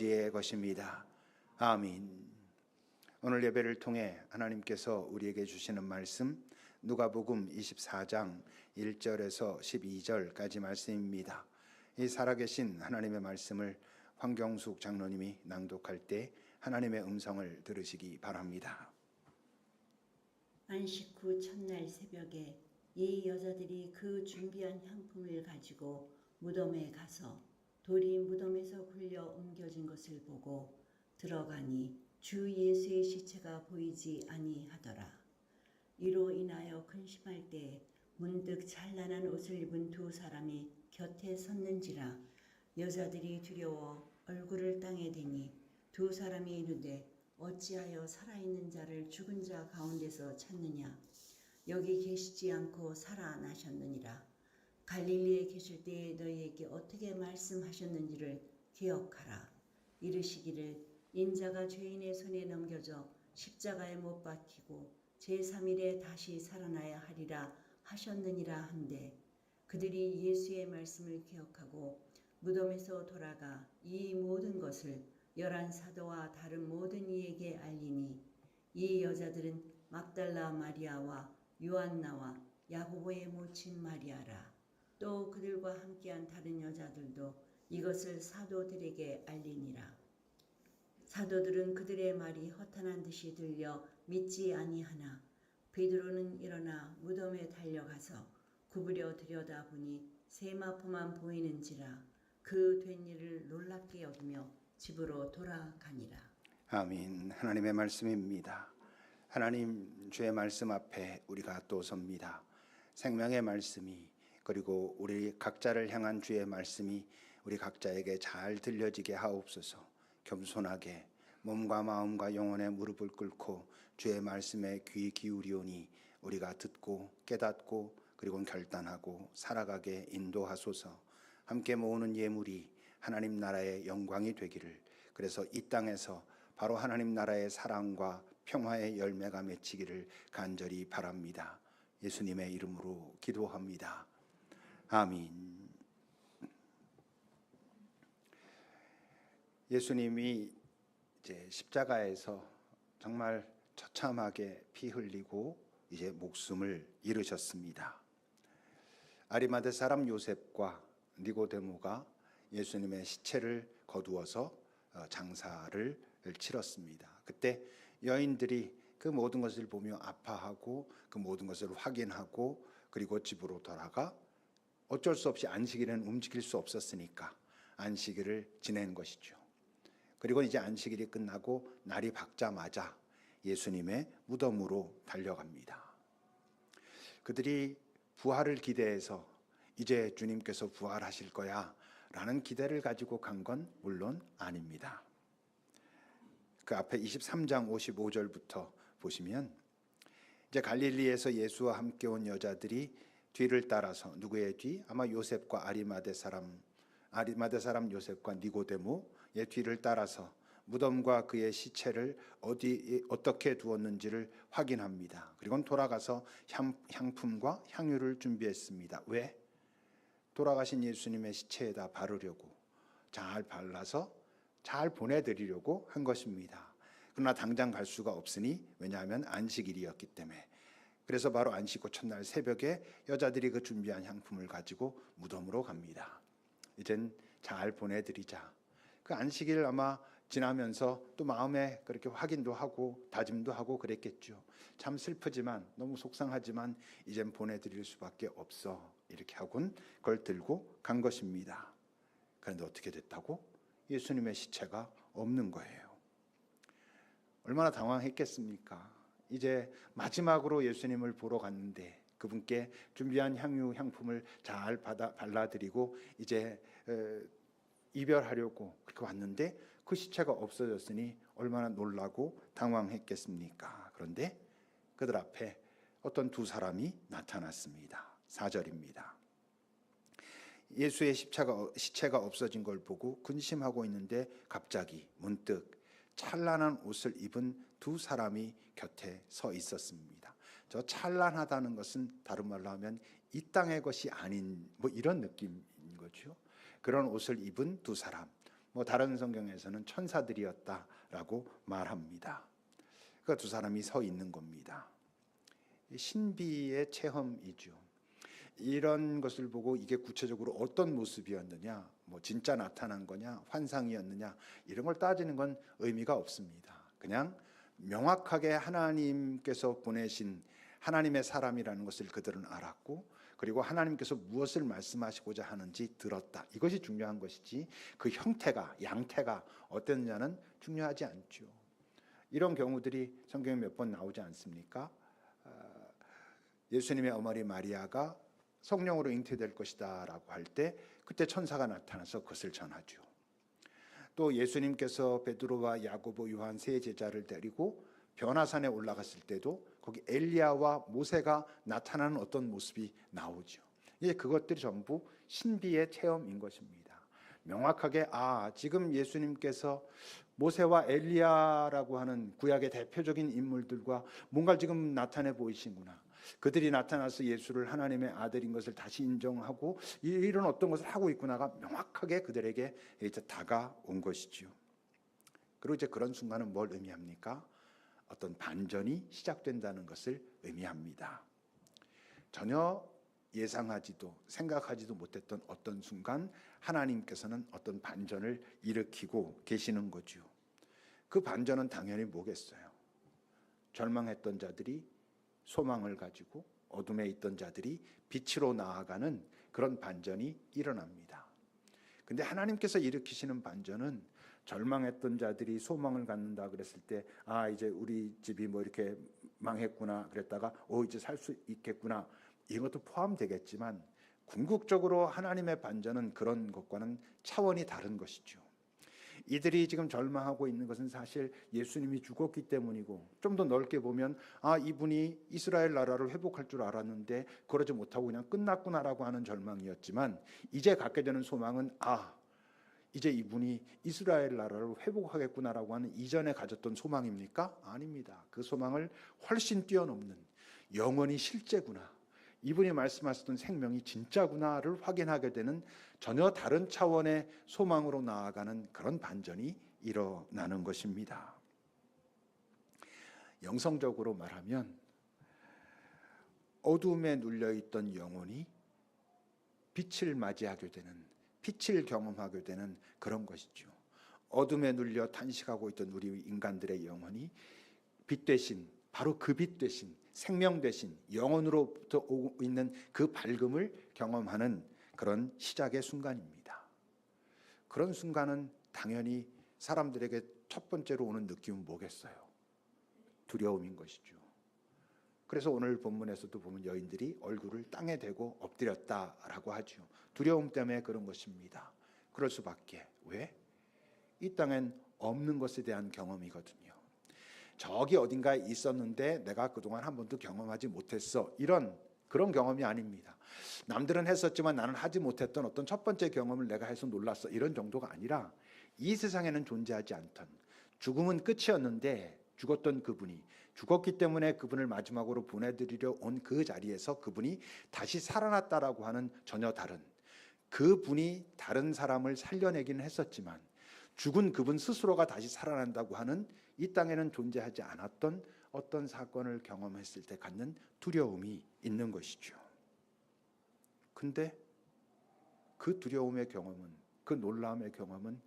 의 것입니다. 아멘. 오늘 예배를 통해 하나님께서 우리에게 주시는 말씀 누가복음 24장 1절에서 12절까지 말씀입니다. 이 살아계신 하나님의 말씀을 황경숙 장로님이 낭독할 때 하나님의 음성을 들으시기 바랍니다. 안식 후 첫날 새벽에 이 여자들이 그 준비한 향품을 가지고 무덤에 가서 돌이 무덤에서 굴려 옮겨진 것을 보고 들어가니 주 예수의 시체가 보이지 아니하더라. 이로 인하여 근심할 때 문득 찬란한 옷을 입은 두 사람이 곁에 섰는지라. 여자들이 두려워 얼굴을 땅에 대니 두 사람이 이르되 어찌하여 살아있는 자를 죽은 자 가운데서 찾느냐. 여기 계시지 않고 살아나셨느니라. 갈릴리에 계실 때에 너희에게 어떻게 말씀하셨는지를 기억하라. 이르시기를 인자가 죄인의 손에 넘겨져 십자가에 못 박히고 제3일에 다시 살아나야 하리라 하셨느니라 한데, 그들이 예수의 말씀을 기억하고 무덤에서 돌아가 이 모든 것을 11사도와 다른 모든 이에게 알리니, 이 여자들은 막달라 마리아와 요한나와 야고보의 모친 마리아라. 또 그들과 함께한 다른 여자들도 이것을 사도들에게 알리니라. 사도들은 그들의 말이 허탄한 듯이 들려 믿지 아니하나 베드로는 일어나 무덤에 달려가서 구부려 들여다보니 세마포만 보이는지라. 그 된 일을 놀랍게 여기며 집으로 돌아가니라. 아멘. 하나님의 말씀입니다. 하나님 주의 말씀 앞에 우리가 또 섭니다. 생명의 말씀이, 그리고 우리 각자를 향한 주의 말씀이 우리 각자에게 잘 들려지게 하옵소서. 겸손하게 몸과 마음과 영혼의 무릎을 꿇고 주의 말씀에 귀 기울이오니 우리가 듣고 깨닫고 그리고 결단하고 살아가게 인도하소서. 함께 모으는 예물이 하나님 나라의 영광이 되기를, 그래서 이 땅에서 바로 하나님 나라의 사랑과 평화의 열매가 맺히기를 간절히 바랍니다. 예수님의 이름으로 기도합니다. 아멘. 예수님이 이제 십자가에서 정말 처참하게 피 흘리고 이제 목숨을 잃으셨습니다. 아리마대 사람 요셉과 니고데모가 예수님의 시체를 거두어서 장사를 치렀습니다. 그때 여인들이 그 모든 것을 보며 아파하고 그 모든 것을 확인하고 그리고 집으로 돌아가 어쩔 수 없이 안식일은 움직일 수 없었으니까 안식일을 지낸 것이죠. 그리고 이제 안식일이 끝나고 날이 밝자마자 예수님의 무덤으로 달려갑니다. 그들이 부활을 기대해서 이제 주님께서 부활하실 거야 라는 기대를 가지고 간 건 물론 아닙니다. 그 앞에 23장 55절부터 보시면 이제 갈릴리에서 예수와 함께 온 여자들이 뒤를 따라서, 누구의 뒤? 아마 요셉과 아리마대 사람 요셉과 니고데모의 뒤를 따라서 무덤과 그의 시체를 어떻게 두었는지를 확인합니다. 그리고 돌아가서 향품과 향유를 준비했습니다. 왜? 돌아가신 예수님의 시체에다 바르려고, 잘 발라서 잘 보내드리려고 한 것입니다. 그러나 당장 갈 수가 없으니, 왜냐하면 안식일이었기 때문에. 그래서 바로 안식 후 첫날 새벽에 여자들이 그 준비한 향품을 가지고 무덤으로 갑니다. 이젠 잘 보내드리자. 그 안식일 아마 지나면서 또 마음에 그렇게 확인도 하고 다짐도 하고 그랬겠죠. 참 슬프지만, 너무 속상하지만 이젠 보내드릴 수밖에 없어, 이렇게 하고는 그걸 들고 간 것입니다. 그런데 어떻게 됐다고? 예수님의 시체가 없는 거예요. 얼마나 당황했겠습니까? 이제 마지막으로 예수님을 보러 갔는데 그분께 준비한 향품을 잘 발라드리고 이제 이별하려고 그렇게 왔는데 그 시체가 없어졌으니 얼마나 놀라고 당황했겠습니까? 그런데 그들 앞에 어떤 두 사람이 나타났습니다. 4절입니다. 예수의 시체가 없어진 걸 보고 근심하고 있는데 갑자기 문득 찬란한 옷을 입은 두 사람이 곁에 서 있었습니다. 저 찬란하다는 것은 다른 말로 하면 이 땅의 것이 아닌 이런 느낌인 거죠. 그런 옷을 입은 두 사람, 다른 성경에서는 천사들이었다라고 말합니다. 그 두 사람이 서 있는 겁니다. 신비의 체험이죠. 이런 것을 보고 이게 구체적으로 어떤 모습이었느냐, 진짜 나타난 거냐, 환상이었느냐, 이런 걸 따지는 건 의미가 없습니다. 그냥 명확하게 하나님께서 보내신 하나님의 사람이라는 것을 그들은 알았고, 그리고 하나님께서 무엇을 말씀하시고자 하는지 들었다. 이것이 중요한 것이지 그 형태가, 양태가 어땠느냐는 중요하지 않죠. 이런 경우들이 성경에 몇 번 나오지 않습니까? 예수님의 어머니 마리아가 성령으로 잉태될 것이다 라고 할 때 그때 천사가 나타나서 그것을 전하죠. 또 예수님께서 베드로와 야고보, 요한 세 제자를 데리고 변화산에 올라갔을 때도 거기 엘리야와 모세가 나타나는 어떤 모습이 나오죠. 이제 그것들이 전부 신비의 체험인 것입니다. 명확하게 지금 예수님께서 모세와 엘리야라고 하는 구약의 대표적인 인물들과 뭔가 지금 나타내 보이신구나. 그들이 나타나서 예수를 하나님의 아들인 것을 다시 인정하고 이런 어떤 것을 하고 있구나가 명확하게 그들에게 이제 다가온 것이지요. 그리고 이제 그런 순간은 뭘 의미합니까? 어떤 반전이 시작된다는 것을 의미합니다. 전혀 예상하지도 생각하지도 못했던 어떤 순간 하나님께서는 어떤 반전을 일으키고 계시는 거죠. 그 반전은 당연히 뭐겠어요? 절망했던 자들이 소망을 가지고 어둠에 있던 자들이 빛으로 나아가는 그런 반전이 일어납니다. 근데 하나님께서 일으키시는 반전은 절망했던 자들이 소망을 갖는다 그랬을 때 이제 우리 집이 이렇게 망했구나 그랬다가 이제 살 수 있겠구나 이것도 포함되겠지만 궁극적으로 하나님의 반전은 그런 것과는 차원이 다른 것이죠. 이들이 지금 절망하고 있는 것은 사실 예수님이 죽었기 때문이고, 좀 더 넓게 보면 이분이 이스라엘 나라를 회복할 줄 알았는데 그러지 못하고 그냥 끝났구나라고 하는 절망이었지만, 이제 갖게 되는 소망은 이제 이분이 이스라엘 나라를 회복하겠구나라고 하는 이전에 가졌던 소망입니까? 아닙니다. 그 소망을 훨씬 뛰어넘는 영원히 실제구나, 이분이 말씀하셨던 생명이 진짜구나를 확인하게 되는 전혀 다른 차원의 소망으로 나아가는 그런 반전이 일어나는 것입니다. 영성적으로 말하면 어둠에 눌려있던 영혼이 빛을 맞이하게 되는, 빛을 경험하게 되는 그런 것이죠. 어둠에 눌려 탄식하고 있던 우리 인간들의 영혼이 빛 대신, 바로 그 빛 대신, 생명 대신 영혼으로부터 오고 있는 그 밝음을 경험하는 그런 시작의 순간입니다. 그런 순간은 당연히 사람들에게 첫 번째로 오는 느낌은 뭐겠어요? 두려움인 것이죠. 그래서 오늘 본문에서도 보면 여인들이 얼굴을 땅에 대고 엎드렸다라고 하죠. 두려움 때문에 그런 것입니다. 그럴 수밖에. 왜? 이 땅엔 없는 것에 대한 경험이거든요. 저기 어딘가에 있었는데 내가 그동안 한 번도 경험하지 못했어, 그런 경험이 아닙니다. 남들은 했었지만 나는 하지 못했던 어떤 첫 번째 경험을 내가 해서 놀랐어, 이런 정도가 아니라 이 세상에는 존재하지 않던, 죽음은 끝이었는데 죽었던 그분이, 죽었기 때문에 그분을 마지막으로 보내드리려 온 그 자리에서 그분이 다시 살아났다라고 하는 전혀 다른, 그분이 다른 사람을 살려내기는 했었지만 죽은 그분 스스로가 다시 살아난다고 하는 이 땅에는 존재하지 않았던 어떤 사건을 경험했을 때 갖는 두려움이 있는 것이죠. 근데 그 두려움의 경험은, 그 놀라움의 경험은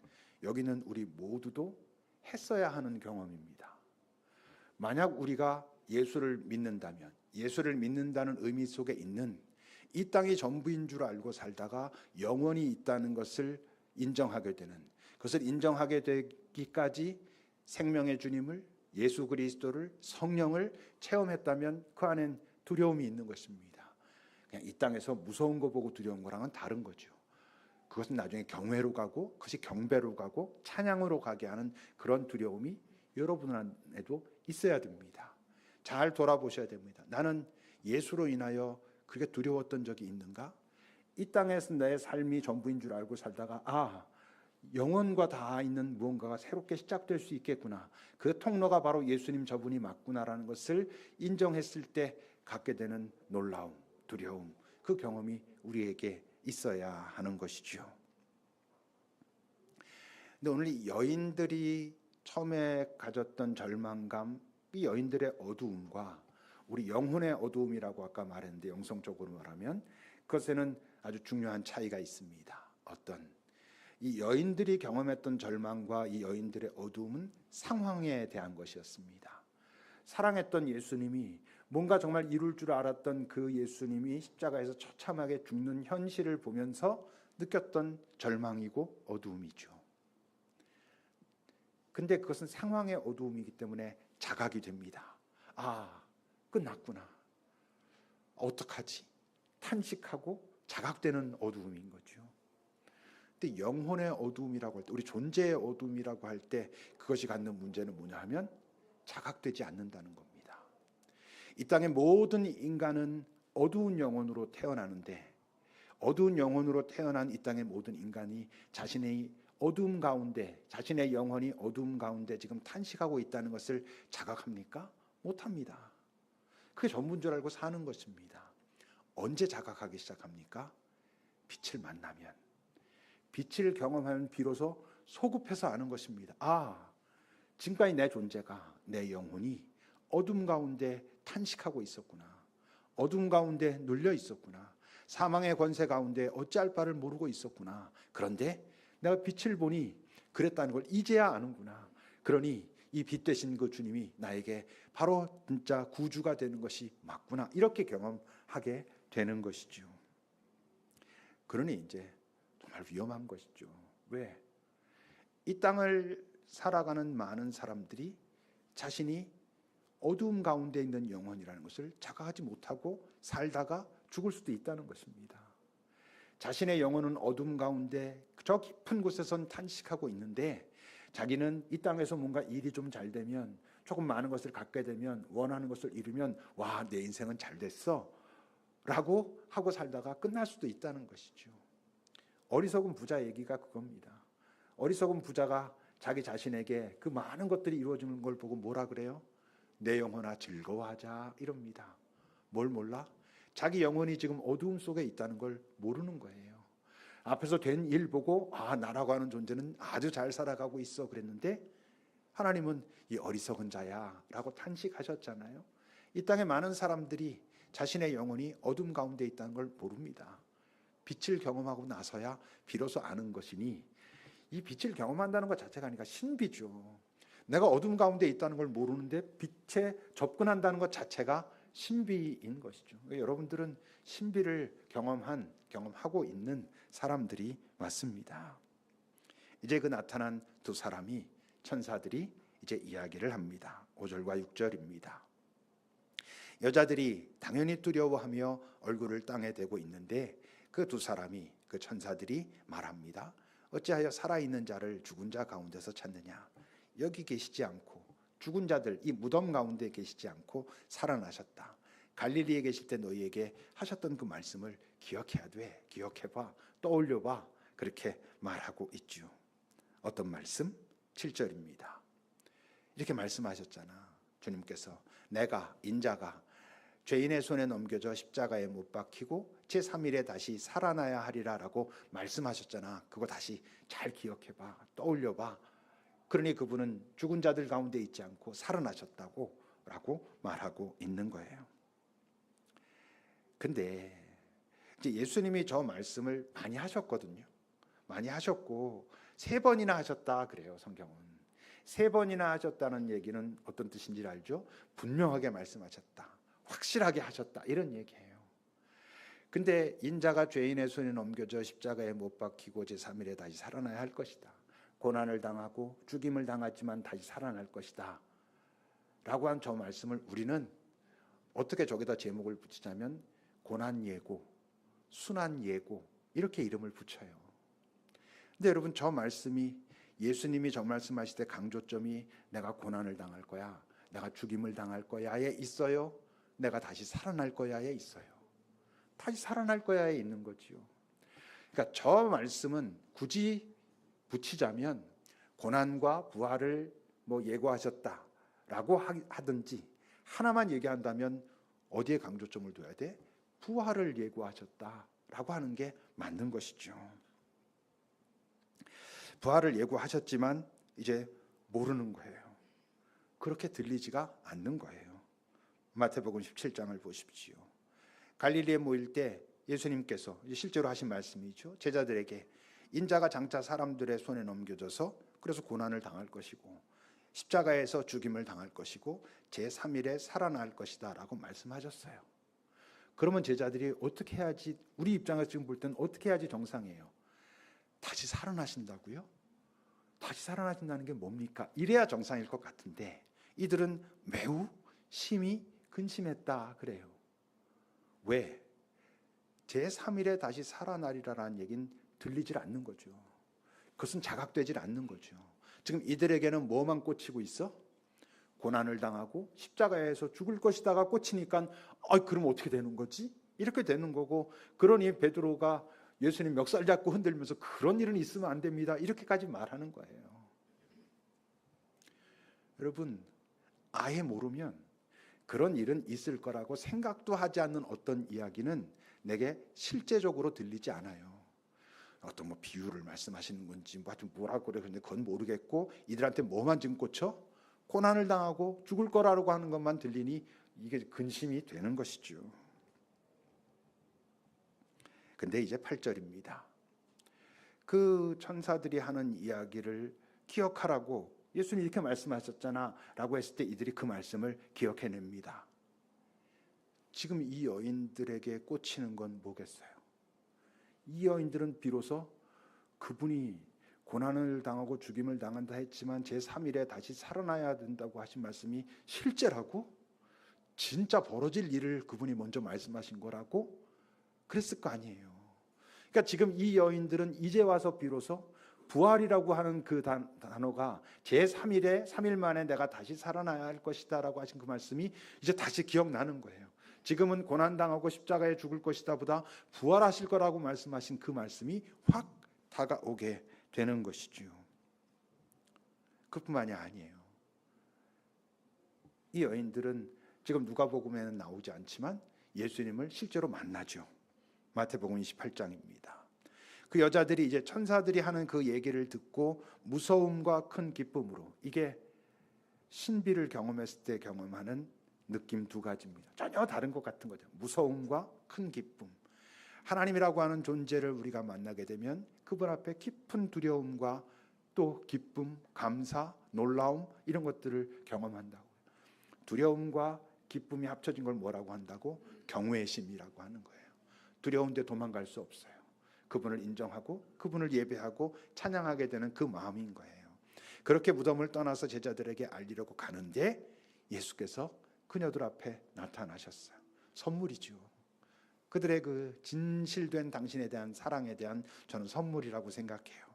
여기는 우리 모두도 했어야 하는 경험입니다. 만약 우리가 예수를 믿는다면, 예수를 믿는다는 의미 속에 있는 이 땅이 전부인 줄 알고 살다가 영원히 있다는 것을 인정하게 되는, 그것을 인정하게 되기까지 생명의 주님을, 예수 그리스도를, 성령을 체험했다면 그 안엔 두려움이 있는 것입니다. 그냥 이 땅에서 무서운 거 보고 두려운 거랑은 다른 거죠. 그것은 나중에 경외로 가고, 그것이 경배로 가고 찬양으로 가게 하는 그런 두려움이 여러분 안에도 있어야 됩니다. 잘 돌아보셔야 됩니다. 나는 예수로 인하여 그렇게 두려웠던 적이 있는가? 이 땅에서 내 삶이 전부인 줄 알고 살다가 영혼과 닿아 있는 무언가가 새롭게 시작될 수 있겠구나, 그 통로가 바로 예수님 저분이 맞구나라는 것을 인정했을 때 갖게 되는 놀라움, 두려움, 그 경험이 우리에게 있어야 하는 것이죠. 근데 오늘 이 여인들이 처음에 가졌던 절망감, 이 여인들의 어두움과 우리 영혼의 어두움이라고 아까 말했는데, 영성적으로 말하면 그것에는 아주 중요한 차이가 있습니다. 어떤 이 여인들이 경험했던 절망과 이 여인들의 어두움은 상황에 대한 것이었습니다. 사랑했던 예수님이, 뭔가 정말 이룰 줄 알았던 그 예수님이 십자가에서 처참하게 죽는 현실을 보면서 느꼈던 절망이고 어두움이죠. 근데 그것은 상황의 어두움이기 때문에 자각이 됩니다. 아, 끝났구나. 어떡하지? 탄식하고 자각되는 어두움인 거죠. 근데 영혼의 어두움이라고 할 때, 우리 존재의 어두움이라고 할 때 그것이 갖는 문제는 뭐냐 하면 자각되지 않는다는 겁니다. 이 땅의 모든 인간은 어두운 영혼으로 태어나는데, 어두운 영혼으로 태어난 이 땅의 모든 인간이 자신의 어두움 가운데, 자신의 영혼이 어두움 가운데 지금 탄식하고 있다는 것을 자각합니까? 못합니다. 그게 전부인 줄 알고 사는 것입니다. 언제 자각하기 시작합니까? 빛을 만나면, 빛을 경험하면 비로소 소급해서 아는 것입니다. 아, 지금까지 내 존재가, 내 영혼이 어둠 가운데 탄식하고 있었구나. 어둠 가운데 눌려 있었구나. 사망의 권세 가운데 어찌할 바를 모르고 있었구나. 그런데 내가 빛을 보니 그랬다는 걸 이제야 아는구나. 그러니 이 빛 되신 그 주님이 나에게 바로 진짜 구주가 되는 것이 맞구나. 이렇게 경험하게 되는 것이죠. 그러니 이제 정말 위험한 것이죠. 왜? 이 땅을 살아가는 많은 사람들이 자신이 어두움 가운데 있는 영혼이라는 것을 자각하지 못하고 살다가 죽을 수도 있다는 것입니다. 자신의 영혼은 어둠 가운데 저 깊은 곳에선 탄식하고 있는데, 자기는 이 땅에서 뭔가 일이 좀 잘 되면, 조금 많은 것을 갖게 되면, 원하는 것을 이루면 와, 내 인생은 잘 됐어 라고 하고 살다가 끝날 수도 있다는 것이죠. 어리석은 부자 얘기가 그겁니다. 어리석은 부자가 자기 자신에게 그 많은 것들이 이루어지는 걸 보고 뭐라 그래요? 내 영혼아 즐거워하자 이럽니다. 뭘 몰라? 자기 영혼이 지금 어두움 속에 있다는 걸 모르는 거예요. 앞에서 된 일 보고 아, 나라고 하는 존재는 아주 잘 살아가고 있어 그랬는데, 하나님은 이 어리석은 자야 라고 탄식하셨잖아요. 이 땅에 많은 사람들이 자신의 영혼이 어둠 가운데 있다는 걸 모릅니다. 빛을 경험하고 나서야 비로소 아는 것이니, 이 빛을 경험한다는 것 자체가 아니라 신비죠. 내가 어둠 가운데 있다는 걸 모르는데 빛에 접근한다는 것 자체가 신비인 것이죠. 여러분들은 신비를 경험하고 있는 사람들이 맞습니다. 이제 그 나타난 두 사람이, 천사들이 이제 이야기를 합니다. 5절과 6절입니다. 여자들이 당연히 두려워하며 얼굴을 땅에 대고 있는데, 그 두 사람이, 그 천사들이 말합니다. 어찌하여 살아있는 자를 죽은 자 가운데서 찾느냐? 여기 계시지 않고, 죽은 자들 이 무덤 가운데 계시지 않고 살아나셨다. 갈릴리에 계실 때 너희에게 하셨던 그 말씀을 기억해야 돼. 기억해봐. 떠올려봐. 그렇게 말하고 있죠. 어떤 말씀? 7절입니다. 이렇게 말씀하셨잖아. 주님께서 내가, 인자가 죄인의 손에 넘겨져 십자가에 못 박히고 제3일에 다시 살아나야 하리라 라고 말씀하셨잖아. 그거 다시 잘 기억해봐. 떠올려봐. 그러니 그분은 죽은 자들 가운데 있지 않고 살아나셨다고 라고 말하고 있는 거예요. 근데 이제 예수님이 저 말씀을 많이 하셨거든요. 많이 하셨고 3번이나 하셨다 그래요. 성경은 3번이나 하셨다는 얘기는 어떤 뜻인지 알죠? 분명하게 말씀하셨다, 확실하게 하셨다, 이런 얘기예요. 근데 인자가 죄인의 손에 넘겨져 십자가에 못 박히고 제3일에 다시 살아나야 할 것이다. 고난을 당하고 죽임을 당하지만 다시 살아날 것이다 라고 한 저 말씀을 우리는 어떻게 저기다 제목을 붙이자면 고난 예고, 순환 예고, 이렇게 이름을 붙여요. 근데 여러분, 저 말씀이, 예수님이 저 말씀하실 때 강조점이 내가 고난을 당할 거야, 내가 죽임을 당할 거야에 있어요? 내가 다시 살아날 거야에 있어요? 다시 살아날 거야에 있는 거지요. 그러니까 저 말씀은 굳이 붙이자면 고난과 부활을 예고하셨다라고 하든지, 하나만 얘기한다면 어디에 강조점을 둬야 돼? 부활을 예고하셨다라고 하는 게 맞는 것이죠. 부활을 예고하셨지만 이제 모르는 거예요. 그렇게 들리지가 않는 거예요. 마태복음 17장을 보십시오. 갈릴리에 모일 때 예수님께서 실제로 하신 말씀이죠. 제자들에게 인자가 장차 사람들의 손에 넘겨져서 그래서 고난을 당할 것이고 십자가에서 죽임을 당할 것이고 제3일에 살아날 것이다 라고 말씀하셨어요. 그러면 제자들이 어떻게 해야지, 우리 입장에서 지금 볼 때는 어떻게 해야지 정상이에요? 다시 살아나신다고요? 다시 살아나신다는 게 뭡니까? 이래야 정상일 것 같은데 이들은 매우 심히 근심했다 그래요. 왜? 제3일에 다시 살아나리라는 얘기는 들리질 않는 거죠. 그것은 자각되질 않는 거죠. 지금 이들에게는 뭐만 꽂히고 있어? 고난을 당하고 십자가에서 죽을 것이다가 꽂히니까 그럼 어떻게 되는 거지? 이렇게 되는 거고, 그러니 베드로가 예수님 멱살 잡고 흔들면서 그런 일은 있으면 안 됩니다 이렇게까지 말하는 거예요. 여러분, 아예 모르면 그런 일은 있을 거라고 생각도 하지 않는 어떤 이야기는 내게 실제적으로 들리지 않아요. 어떤 뭐 비유를 말씀하시는 건지 뭐 하여튼 뭐라고 그래, 근데 그건 모르겠고 이들한테 뭐만 지금 꽂혀? 고난을 당하고 죽을 거라고 하는 것만 들리니 이게 근심이 되는 것이죠. 근데 이제 8절입니다. 그 천사들이 하는 이야기를 기억하라고 예수님이 이렇게 말씀하셨잖아 라고 했을 때 이들이 그 말씀을 기억해냅니다. 지금 이 여인들에게 꽂히는 건 뭐겠어요? 이 여인들은 비로소 그분이 고난을 당하고 죽임을 당한다 했지만 제3일에 다시 살아나야 된다고 하신 말씀이 실제라고? 진짜 벌어질 일을 그분이 먼저 말씀하신 거라고? 그랬을 거 아니에요. 그러니까 지금 이 여인들은 이제 와서 비로소 부활이라고 하는 그 단어가 제3일에 3일 만에 내가 다시 살아나야 할 것이다 라고 하신 그 말씀이 이제 다시 기억나는 거예요. 지금은 고난당하고 십자가에 죽을 것이다 보다 부활하실 거라고 말씀하신 그 말씀이 확 다가오게 되는 것이죠. 그뿐만이 아니에요. 이 여인들은 지금 누가복음에는 나오지 않지만 예수님을 실제로 만나죠. 마태복음 28장입니다. 그 여자들이 이제 천사들이 하는 그 얘기를 듣고 무서움과 큰 기쁨으로, 이게 신비를 경험했을 때 경험하는 느낌 두 가지입니다. 전혀 다른 것 같은 거죠. 무서움과 큰 기쁨. 하나님이라고 하는 존재를 우리가 만나게 되면 그분 앞에 깊은 두려움과 또 기쁨, 감사, 놀라움 이런 것들을 경험한다고. 두려움과 기쁨이 합쳐진 걸 뭐라고 한다고? 경외심이라고 하는 거예요. 두려운데 도망갈 수 없어요. 그분을 인정하고 그분을 예배하고 찬양하게 되는 그 마음인 거예요. 그렇게 무덤을 떠나서 제자들에게 알리려고 가는데 예수께서 그녀들 앞에 나타나셨어요. 선물이죠. 그들의 그 진실된 당신에 대한 사랑에 대한 저는 선물이라고 생각해요.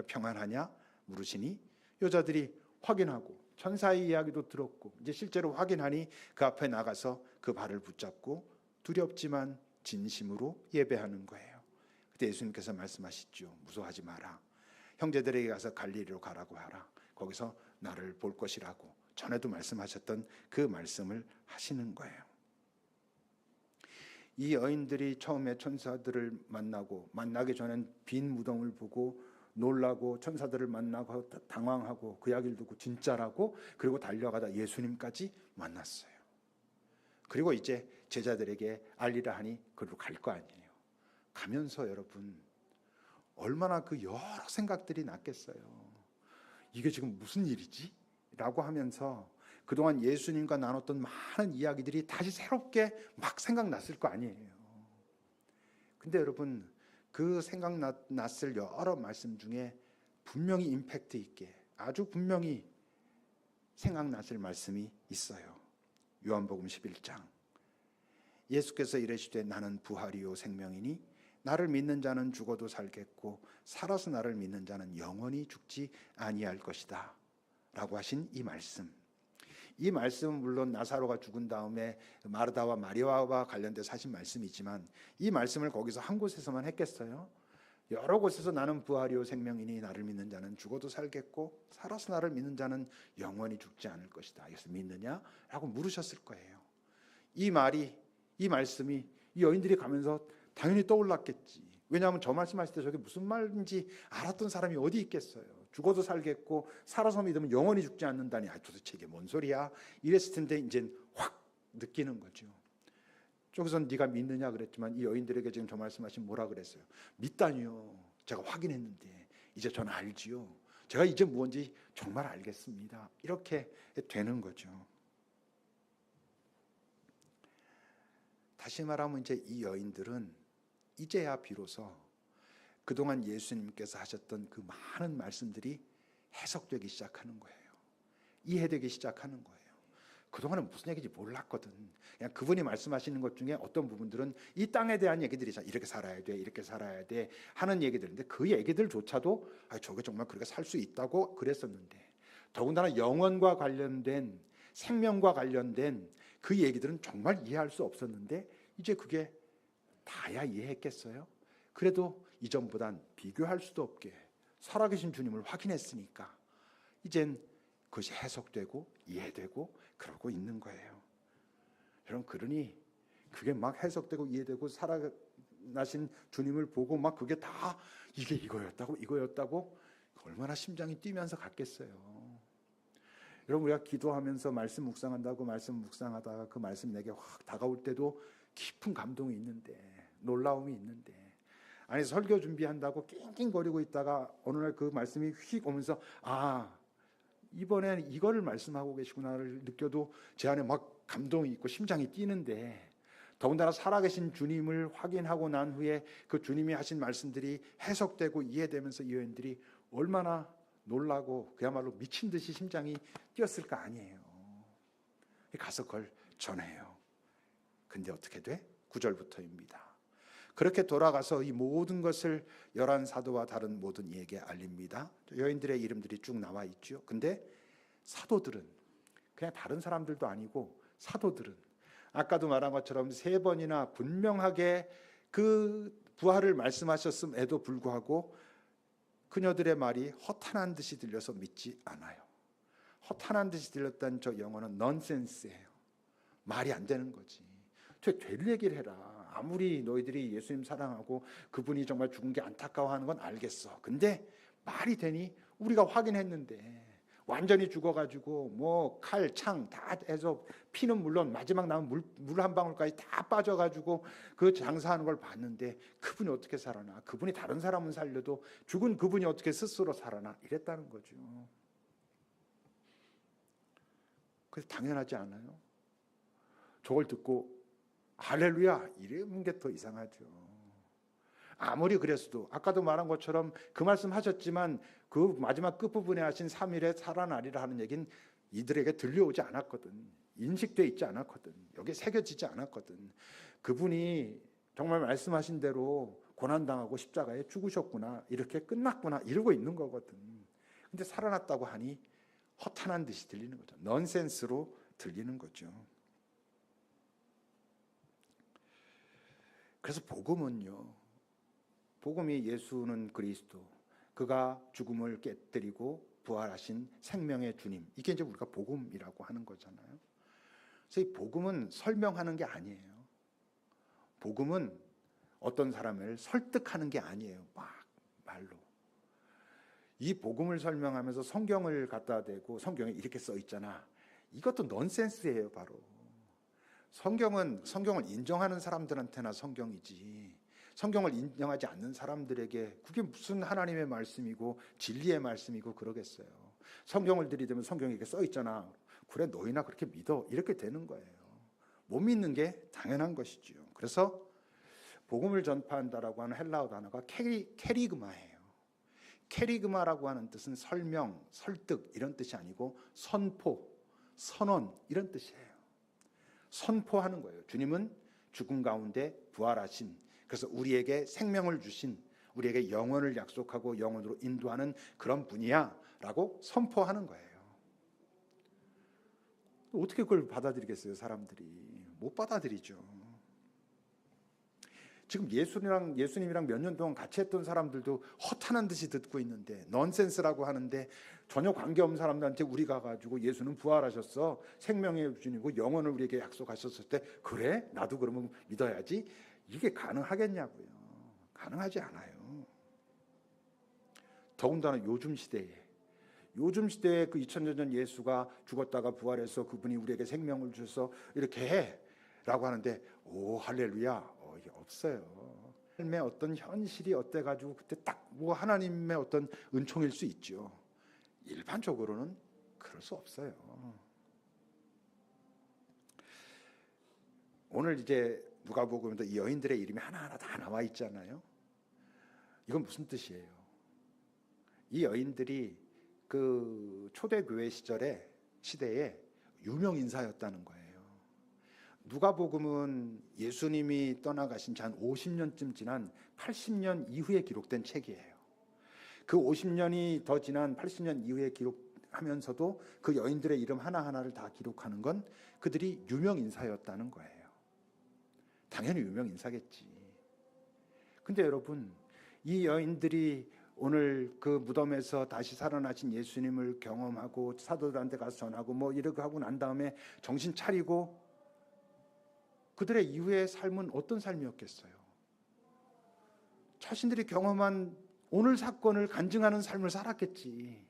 평안하냐 물으시니 여자들이 확인하고 천사의 이야기도 들었고 이제 실제로 확인하니 그 앞에 나가서 그 발을 붙잡고 두렵지만 진심으로 예배하는 거예요. 그때 예수님께서 말씀하시죠. 무서워하지 마라. 형제들에게 가서 갈릴리로 가라고 하라. 거기서 나를 볼 것이라고 전에도 말씀하셨던 그 말씀을 하시는 거예요. 이 여인들이 처음에 천사들을 만나기 전엔 빈 무덤을 보고 놀라고 천사들을 만나고 당황하고 그 이야기를 듣고 진짜라고, 그리고 달려가다 예수님까지 만났어요. 그리고 이제 제자들에게 알리라 하니 그리로 갈 거 아니에요. 가면서 여러분 얼마나 그 여러 생각들이 났겠어요. 이게 지금 무슨 일이지? 라고 하면서 그동안 예수님과 나눴던 많은 이야기들이 다시 새롭게 막 생각났을 거 아니에요. 근데 여러분 그 생각났을 여러 말씀 중에 분명히 임팩트 있게 아주 분명히 생각났을 말씀이 있어요. 요한복음 11장. 예수께서 이르시되 나는 부활이요 생명이니 나를 믿는 자는 죽어도 살겠고 살아서 나를 믿는 자는 영원히 죽지 아니할 것이다 라고 하신 이 말씀. 이 말씀은 물론 나사로가 죽은 다음에 마르다와 마리아와 관련돼서 하신 말씀이지만 이 말씀을 거기서 한 곳에서만 했겠어요? 여러 곳에서 나는 부활이요 생명이니 나를 믿는 자는 죽어도 살겠고 살아서 나를 믿는 자는 영원히 죽지 않을 것이다. 그래서 믿느냐? 라고 물으셨을 거예요. 이 말씀이 이 여인들이 가면서 당연히 떠올랐겠지. 왜냐하면 저 말씀하실 때 저게 무슨 말인지 알았던 사람이 어디 있겠어요. 죽어도 살겠고 살아서 믿으면 영원히 죽지 않는다니, 도대체 이게 뭔 소리야 이랬을 텐데 이제 확 느끼는 거죠. 저기선 네가 믿느냐 그랬지만 이 여인들에게 지금 저 말씀하신 뭐라 그랬어요? 믿다니요. 제가 확인했는데 이제 저는 알지요. 제가 이제 무언지 정말 알겠습니다. 이렇게 되는 거죠. 다시 말하면 이제 이 여인들은 이제야 비로소 그동안 예수님께서 하셨던 그 많은 말씀들이 해석되기 시작하는 거예요. 이해되기 시작하는 거예요. 그동안은 무슨 얘기인지 몰랐거든. 그냥 그분이 말씀하시는 것 중에 어떤 부분들은 이 땅에 대한 얘기들이잖아. 이렇게 살아야 돼, 이렇게 살아야 돼 하는 얘기들인데 그 얘기들조차도 저게 정말 그렇게 살 수 있다고 그랬었는데, 더군다나 영원과 관련된, 생명과 관련된 그 얘기들은 정말 이해할 수 없었는데 이제 그게 다야 이해했겠어요? 그래도 이전보단 비교할 수도 없게 살아계신 주님을 확인했으니까 이젠 그것이 해석되고 이해되고 그러고 있는 거예요. 여러분, 그러니 그게 막 해석되고 이해되고 살아나신 주님을 보고 막 그게 다 이게 이거였다고 얼마나 심장이 뛰면서 갔겠어요. 여러분, 우리가 기도하면서 말씀 묵상한다고 말씀 묵상하다가 그 말씀 내게 확 다가올 때도 깊은 감동이 있는데, 놀라움이 있는데, 아니 설교 준비한다고 낑낑거리고 있다가 어느 날 그 말씀이 휙 오면서 이번엔 이거를 말씀하고 계시구나를 느껴도 제 안에 막 감동이 있고 심장이 뛰는데, 더군다나 살아계신 주님을 확인하고 난 후에 그 주님이 하신 말씀들이 해석되고 이해되면서 이 여인들이 얼마나 놀라고 그야말로 미친 듯이 심장이 뛰었을 거 아니에요. 가서 그걸 전해요. 근데 어떻게 돼? 9절부터입니다. 그렇게 돌아가서 이 모든 것을 11 사도와 다른 모든 이에게 알립니다. 여인들의 이름들이 쭉 나와 있죠. 근데 사도들은 그냥 다른 사람들도 아니고, 사도들은 아까도 말한 것처럼 3번이나 분명하게 그 부활을 말씀하셨음에도 불구하고 그녀들의 말이 허탄한 듯이 들려서 믿지 않아요. 허탄한 듯이 들렸다는 저 영어는 넌센스예요. 말이 안 되는 거지. 될 얘기를 해라. 아무리 너희들이 예수님 사랑하고 그분이 정말 죽은 게 안타까워하는 건 알겠어. 근데 말이 되니? 우리가 확인했는데 완전히 죽어가지고 뭐 칼, 창 다 해서 피는 물론 마지막 남은 물 한 방울까지 다 빠져가지고 그 장사하는 걸 봤는데 그분이 어떻게 살아나? 그분이 다른 사람은 살려도 죽은 그분이 어떻게 스스로 살아나? 이랬다는 거죠. 그래서 당연하지 않아요? 저걸 듣고 할렐루야 이러는 게 더 이상하죠. 아무리 그랬어도 아까도 말한 것처럼 그 말씀 하셨지만 그 마지막 끝부분에 하신 3일에 살아나리라 하는 얘기는 이들에게 들려오지 않았거든. 인식돼 있지 않았거든. 여기에 새겨지지 않았거든. 그분이 정말 말씀하신 대로 고난당하고 십자가에 죽으셨구나, 이렇게 끝났구나 이러고 있는 거거든. 근데 살아났다고 하니 허탄한 듯이 들리는 거죠. 넌센스로 들리는 거죠. 그래서 복음이 예수는 그리스도, 그가 죽음을 깨뜨리고 부활하신 생명의 주님, 이게 이제 우리가 복음이라고 하는 거잖아요. 그래서 이 복음은 설명하는 게 아니에요. 복음은 어떤 사람을 설득하는 게 아니에요. 막 말로. 이 복음을 설명하면서 성경을 갖다 대고 성경에 이렇게 써 있잖아, 이것도 넌센스예요. 바로 성경을 인정하는 사람들한테나 성경이지, 성경을 인정하지 않는 사람들에게 그게 무슨 하나님의 말씀이고 진리의 말씀이고 그러겠어요. 성경을 들이대면 성경에 이렇게 써 있잖아, 그래 너희나 그렇게 믿어, 이렇게 되는 거예요. 못 믿는 게 당연한 것이지요. 그래서 복음을 전파한다라고 하는 헬라어 단어가 캐리그마예요. 캐리그마라고 하는 뜻은 설명, 설득 이런 뜻이 아니고 선포, 선언 이런 뜻이에요. 선포하는 거예요. 주님은 죽음 가운데 부활하신, 그래서 우리에게 생명을 주신, 우리에게 영원을 약속하고 영원으로 인도하는 그런 분이야 라고 선포하는 거예요. 어떻게 그걸 받아들이겠어요? 사람들이 못 받아들이죠. 지금 예수님이랑 몇 년 동안 같이 했던 사람들도 허탄한 듯이 듣고 있는데, 넌센스라고 하는데 전혀 관계없는 사람들한테 우리가 가지고 예수는 부활하셨어, 생명의 주님이고 영원을 우리에게 약속하셨을 때 그래? 나도 그러면 믿어야지, 이게 가능하겠냐고요. 가능하지 않아요. 더군다나 요즘 시대에 그 2000년 전 예수가 죽었다가 부활해서 그분이 우리에게 생명을 주셔서 이렇게 해라고 하는데 오 할렐루야 이게 없어요. 삶의 어떤 현실이 어때가지고 그때 딱 뭐 하나님의 어떤 은총일 수 있죠. 일반적으로는 그럴 수 없어요. 오늘 이제 누가복음에도 이 여인들의 이름이 하나하나 다 나와 있잖아요. 이건 무슨 뜻이에요? 이 여인들이 그 초대교회 시대에 유명 인사였다는 거예요. 누가복음은 예수님이 떠나가신 지 한 50년쯤 지난 80년 이후에 기록된 책이에요. 그 50년이 더 지난 80년 이후에 기록하면서도 그 여인들의 이름 하나하나를 다 기록하는 건 그들이 유명 인사였다는 거예요. 당연히 유명 인사겠지. 근데 여러분, 이 여인들이 오늘 그 무덤에서 다시 살아나신 예수님을 경험하고 사도들한테 가서 전하고 뭐 이렇게 하고 난 다음에 정신 차리고 그들의 이후의 삶은 어떤 삶이었겠어요? 자신들이 경험한 오늘 사건을 간증하는 삶을 살았겠지.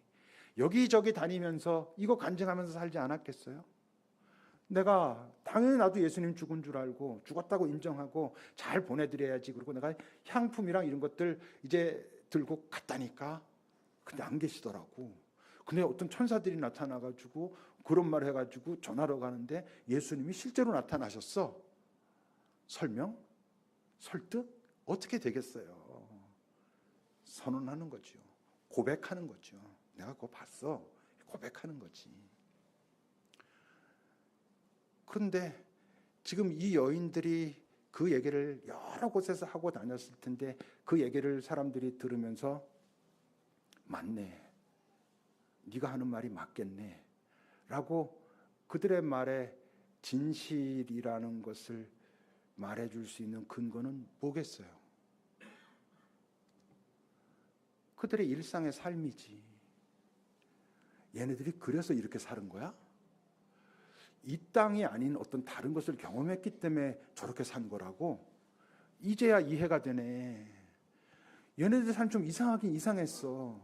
여기저기 다니면서 이거 간증하면서 살지 않았겠어요? 내가 당연히 나도 예수님 죽은 줄 알고 죽었다고 인정하고 잘 보내드려야지. 그리고 내가 향품이랑 이런 것들 이제 들고 갔다니까. 근데 안 계시더라고. 근데 어떤 천사들이 나타나가지고 그런 말 해가지고 전하러 가는데 예수님이 실제로 나타나셨어. 설명? 설득? 어떻게 되겠어요? 선언하는 거죠. 고백하는 거죠. 내가 그거 봤어. 고백하는 거지. 그런데 지금 이 여인들이 그 얘기를 여러 곳에서 하고 다녔을 텐데 그 얘기를 사람들이 들으면서 맞네. 네가 하는 말이 맞겠네. 라고 그들의 말에 진실이라는 것을 말해줄 수 있는 근거는 뭐겠어요? 그들의 일상의 삶이지. 얘네들이 그래서 이렇게 사는 거야? 이 땅이 아닌 어떤 다른 것을 경험했기 때문에 저렇게 산 거라고? 이제야 이해가 되네. 얘네들 삶 좀 이상하긴 이상했어.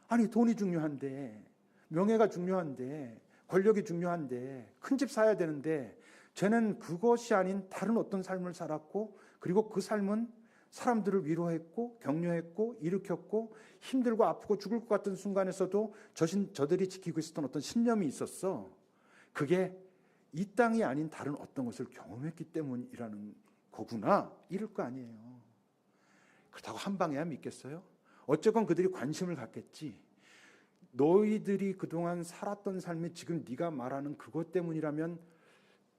아니 돈이 중요한데, 명예가 중요한데, 권력이 중요한데, 큰 집 사야 되는데 쟤는 그것이 아닌 다른 어떤 삶을 살았고, 그리고 그 삶은 사람들을 위로했고 격려했고 일으켰고 힘들고 아프고 죽을 것 같은 순간에서도 저들이 지키고 있었던 어떤 신념이 있었어. 그게 이 땅이 아닌 다른 어떤 것을 경험했기 때문이라는 거구나. 이럴 거 아니에요. 그렇다고 한 방에야 믿겠어요? 어쨌건 그들이 관심을 갖겠지. 너희들이 그동안 살았던 삶이 지금 네가 말하는 그것 때문이라면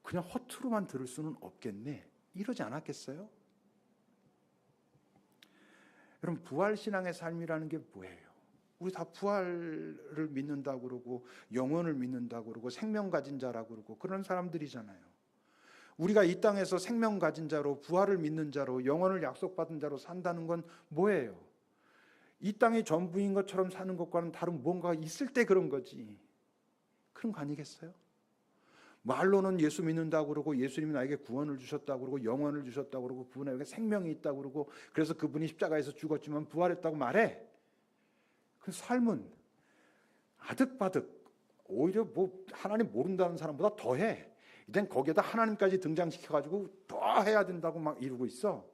그냥 허투루만 들을 수는 없겠네. 이러지 않았겠어요? 여러분, 부활신앙의 삶이라는 게 뭐예요? 우리 다 부활을 믿는다고 그러고 영혼을 믿는다고 그러고 생명 가진 자라고 그러고 그런 사람들이잖아요. 우리가 이 땅에서 생명 가진 자로 부활을 믿는 자로 영혼을 약속받은 자로 산다는 건 뭐예요? 이 땅이 전부인 것처럼 사는 것과는 다른 뭔가가 있을 때 그런 거지. 그런 거 아니겠어요? 말로는 예수 믿는다고 그러고 예수님이 나에게 구원을 주셨다고 그러고 영원을 주셨다고 그러고 그분에게 생명이 있다고 그러고 그래서 그분이 십자가에서 죽었지만 부활했다고 말해. 그 삶은 아득바득 오히려 뭐 하나님 모른다는 사람보다 더해. 이젠 거기에다 하나님까지 등장시켜가지고 더 해야 된다고 막 이러고 있어.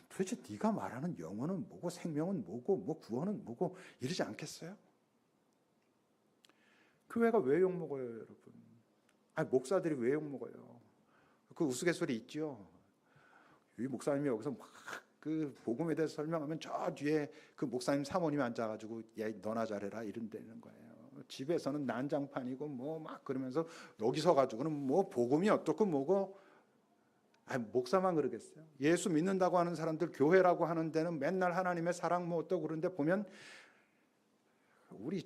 도대체 네가 말하는 영혼은 뭐고 생명은 뭐고 뭐 구원은 뭐고 이러지 않겠어요? 교회가 왜 욕먹어요, 여러분? 아니, 목사들이 왜 욕먹어요? 그 우스갯소리 있죠. 이 목사님이 여기서 막 그 복음에 대해서 설명하면 저 뒤에 그 목사님 사모님이 앉아가지고 야 너나 잘해라 이런다는 거예요. 집에서는 난장판이고 뭐 막 그러면서 여기서 가지고는 뭐 복음이 어떻고 뭐고. 아니, 목사만 그러겠어요? 예수 믿는다고 하는 사람들 교회라고 하는 데는 맨날 하나님의 사랑 뭐 어떠고 그런데 보면 우리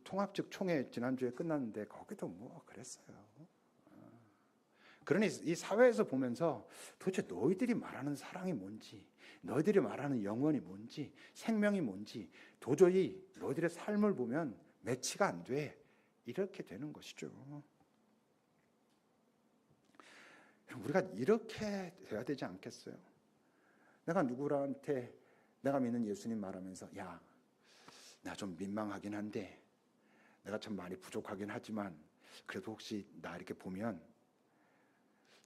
통합측 총회 지난주에 끝났는데 거기도 뭐 그랬어요. 그러니 이 사회에서 보면서 도대체 너희들이 말하는 사랑이 뭔지, 너희들이 말하는 영원이 뭔지, 생명이 뭔지 도저히 너희들의 삶을 보면 매치가 안 돼. 이렇게 되는 것이죠. 우리가 이렇게 돼야 되지 않겠어요? 내가 누구한테 내가 믿는 예수님 말하면서 야, 나 좀 민망하긴 한데 내가 참 많이 부족하긴 하지만 그래도 혹시 나 이렇게 보면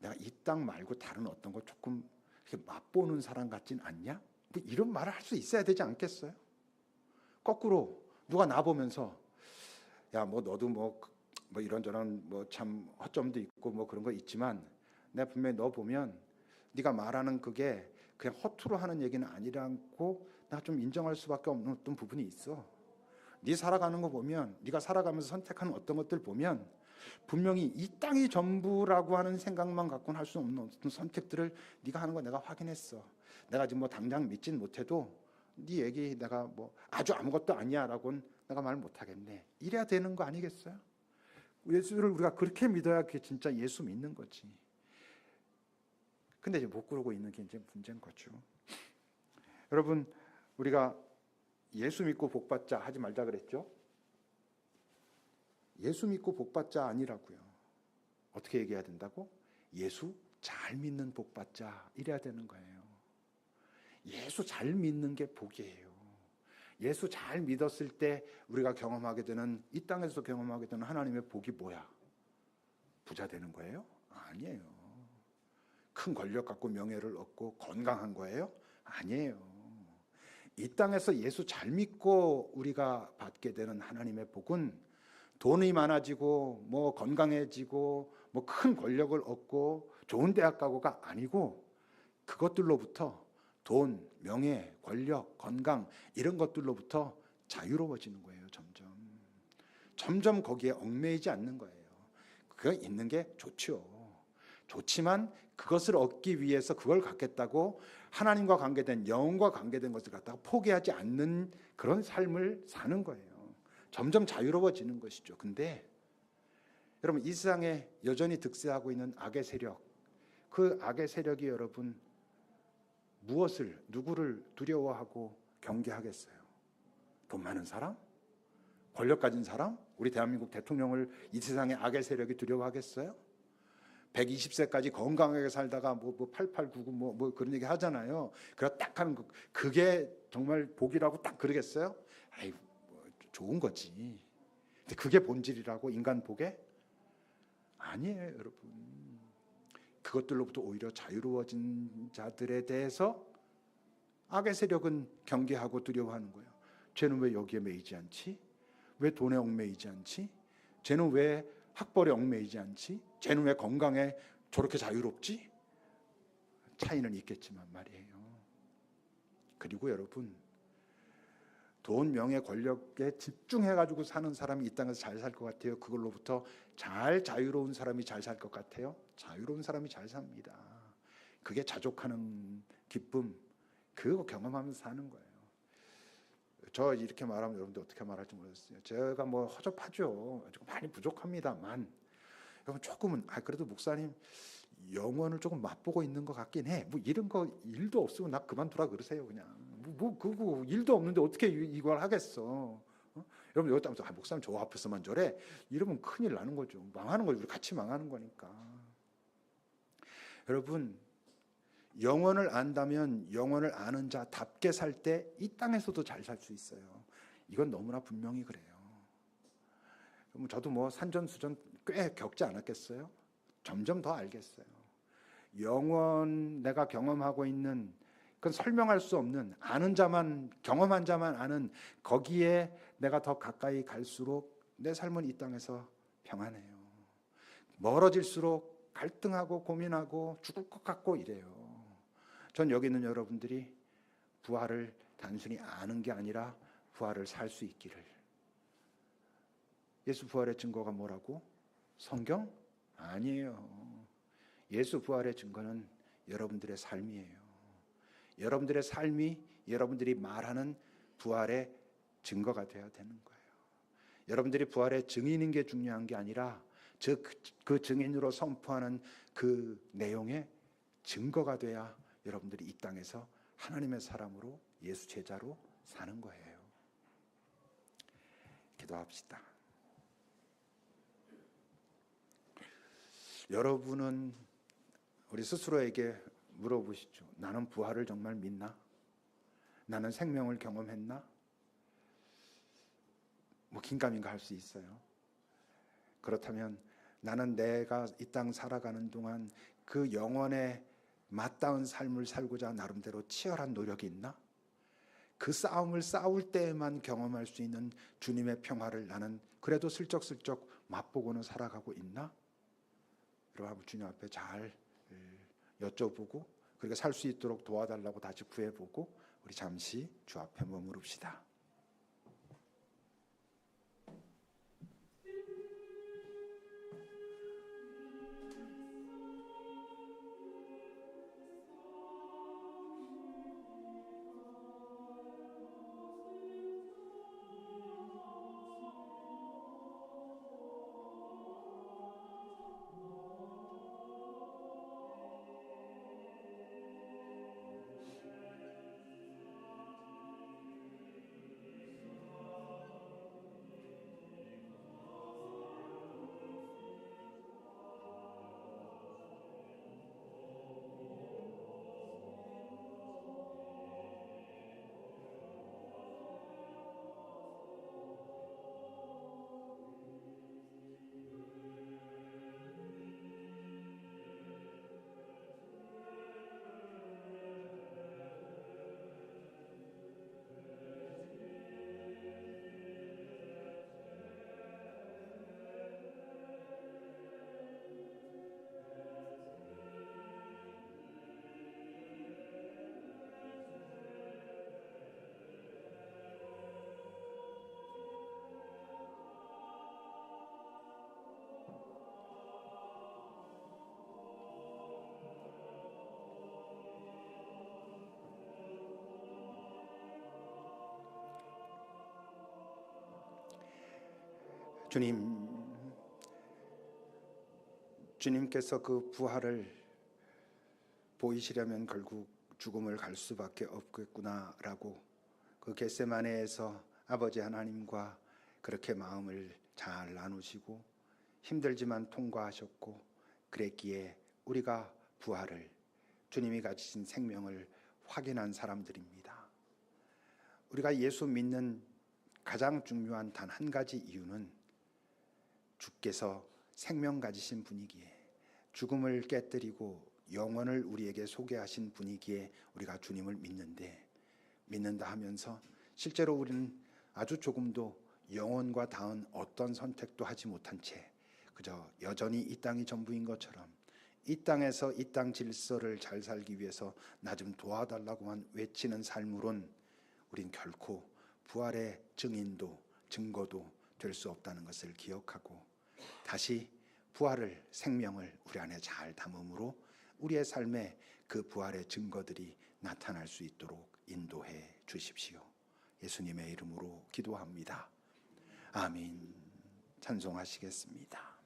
내가 이 땅 말고 다른 어떤 거 조금 이렇게 맛보는 사람 같진 않냐? 뭐 이런 말을 할 수 있어야 되지 않겠어요? 거꾸로 누가 나 보면서 야, 뭐 너도 뭐 이런저런 뭐 참 허점도 있고 뭐 그런 거 있지만 내가 분명히 너 보면 네가 말하는 그게 그냥 허투루 하는 얘기는 아니라고 내가 좀 인정할 수밖에 없는 어떤 부분이 있어. 네 살아가는 거 보면, 네가 살아가면서 선택하는 어떤 것들 보면 분명히 이 땅이 전부라고 하는 생각만 갖고는 할 수 없는 어떤 선택들을 네가 하는 거 내가 확인했어. 내가 지금 뭐 당장 믿진 못해도 네 얘기 내가 뭐 아주 아무것도 아니야라고는 내가 말 못하겠네. 이래야 되는 거 아니겠어요? 예수를 우리가 그렇게 믿어야 그게 진짜 예수 믿는 거지. 근데 이제 못 그러고 있는 게 이제 문제인 거죠. 여러분, 우리가 예수 믿고 복 받자 하지 말자 그랬죠? 예수 믿고 복 받자 아니라고요. 어떻게 얘기해야 된다고? 예수 잘 믿는 복 받자 이래야 되는 거예요. 예수 잘 믿는 게 복이에요. 예수 잘 믿었을 때 우리가 경험하게 되는, 이 땅에서 경험하게 되는 하나님의 복이 뭐야? 부자 되는 거예요? 아니에요. 큰 권력 갖고 명예를 얻고 건강한 거예요? 아니에요. 이 땅에서 예수 잘 믿고 우리가 받게 되는 하나님의 복은 돈이 많아지고 뭐 건강해지고 뭐 큰 권력을 얻고 좋은 대학 가고가 아니고 그것들로부터 돈, 명예, 권력, 건강 이런 것들로부터 자유로워지는 거예요. 점점 거기에 얽매이지 않는 거예요. 그거 있는 게 좋죠. 좋지만 그것을 얻기 위해서 그걸 갖겠다고 하나님과 관계된, 영혼과 관계된 것을 갖다가 포기하지 않는 그런 삶을 사는 거예요. 점점 자유로워지는 것이죠. 근데 여러분, 이 세상에 여전히 득세하고 있는 악의 세력, 그 악의 세력이 여러분 누구를 두려워하고 경계하겠어요? 돈 많은 사람? 권력 가진 사람? 우리 대한민국 대통령을 이 세상의 악의 세력이 두려워하겠어요? 120세까지 건강하게 살다가 뭐 8899 뭐 그런 얘기 하잖아요. 그래 딱 하는 거, 그게 정말 복이라고 딱 그러겠어요? 아이, 뭐 좋은 거지. 근데 그게 본질이라고, 인간 복에? 아니에요, 여러분. 그것들로부터 오히려 자유로워진 자들에 대해서 악의 세력은 경계하고 두려워하는 거예요. 쟤는 왜 여기에 매이지 않지? 왜 돈에 얽매이지 않지? 쟤는 왜 학벌에 얽매이지 않지? 쟤는 왜 건강에 저렇게 자유롭지? 차이는 있겠지만 말이에요. 그리고 여러분, 돈, 명예, 권력에 집중해가지고 사는 사람이 이 땅에서 잘 살 것 같아요? 그걸로부터 잘 자유로운 사람이 잘 살 것 같아요? 자유로운 사람이 잘 삽니다. 그게 자족하는 기쁨, 그거 경험하면서 사는 거예요. 저 이렇게 말하면 여러분들 어떻게 말할지 모르겠어요. 제가 뭐 허접하죠. 조금 많이 부족합니다만 여러분 조금은 그래도 목사님 영혼을 조금 맛보고 있는 것 같긴 해. 뭐 이런 거 일도 없으면 나 그만두라 그러세요. 그냥 그거 일도 없는데 어떻게 이걸 하겠어? 여러분 여기 따면서 목사님 저 앞에서만 저래 이러면 큰일 나는 거죠. 망하는 거죠. 우리 같이 망하는 거니까. 여러분, 영혼을 안다면 영혼을 아는 자답게 살 때 이 땅에서도 잘 살 수 있어요. 이건 너무나 분명히 그래요. 저도 뭐 산전수전 꽤 겪지 않았겠어요? 점점 더 알겠어요. 영원 내가 경험하고 있는, 그건 설명할 수 없는, 아는 자만, 경험한 자만 아는 거기에 내가 더 가까이 갈수록 내 삶은 이 땅에서 평안해요. 멀어질수록 갈등하고 고민하고 죽을 것 같고 이래요. 전 여기 있는 여러분들이 부활을 단순히 아는 게 아니라 부활을 살 수 있기를. 예수 부활의 증거가 뭐라고? 성경? 아니에요. 예수 부활의 증거는 여러분들의 삶이에요. 여러분들의 삶이 여러분들이 말하는 부활의 증거가 되어야 되는 거예요. 여러분들이 부활의 증인인 게 중요한 게 아니라 그 증인으로 선포하는 그 내용의 증거가 돼야 여러분들이 이 땅에서 하나님의 사람으로, 예수 제자로 사는 거예요. 기도합시다. 여러분은 우리 스스로에게 물어보시죠. 나는 부활을 정말 믿나? 나는 생명을 경험했나? 뭐 긴가민가 할 수 있어요. 그렇다면 나는 내가 이 땅 살아가는 동안 그 영원에 맞닿은 삶을 살고자 나름대로 치열한 노력이 있나? 그 싸움을 싸울 때에만 경험할 수 있는 주님의 평화를 나는 그래도 슬쩍슬쩍 맛보고는 살아가고 있나? 여러분 주님 앞에 잘 여쭤보고 그렇게 살 수 있도록 도와달라고 다시 구해보고 우리 잠시 주 앞에 머무릅시다. 주님께서 그 부활을 보이시려면 결국 죽음을 갈 수밖에 없겠구나라고 그 겟세마네에서 아버지 하나님과 그렇게 마음을 잘 나누시고 힘들지만 통과하셨고 그랬기에 우리가 부활을 주님이 가지신 생명을 확인한 사람들입니다. 우리가 예수 믿는 가장 중요한 단 한 가지 이유는 주께서 생명 가지신 분이기에 죽음을 깨뜨리고 영원을 우리에게 소개하신 분이기에 우리가 주님을 믿는다 하면서 실제로 우리는 아주 조금도 영원과 닿은 어떤 선택도 하지 못한 채 그저 여전히 이 땅이 전부인 것처럼 이 땅에서 이 땅 질서를 잘 살기 위해서 나 좀 도와달라고만 외치는 삶으론 우린 결코 부활의 증인도 증거도 될 수 없다는 것을 기억하고 다시 부활을 생명을 우리 안에 잘 담음으로 우리의 삶에 그 부활의 증거들이 나타날 수 있도록 인도해 주십시오. 예수님의 이름으로 기도합니다. 아멘. 찬송하시겠습니다.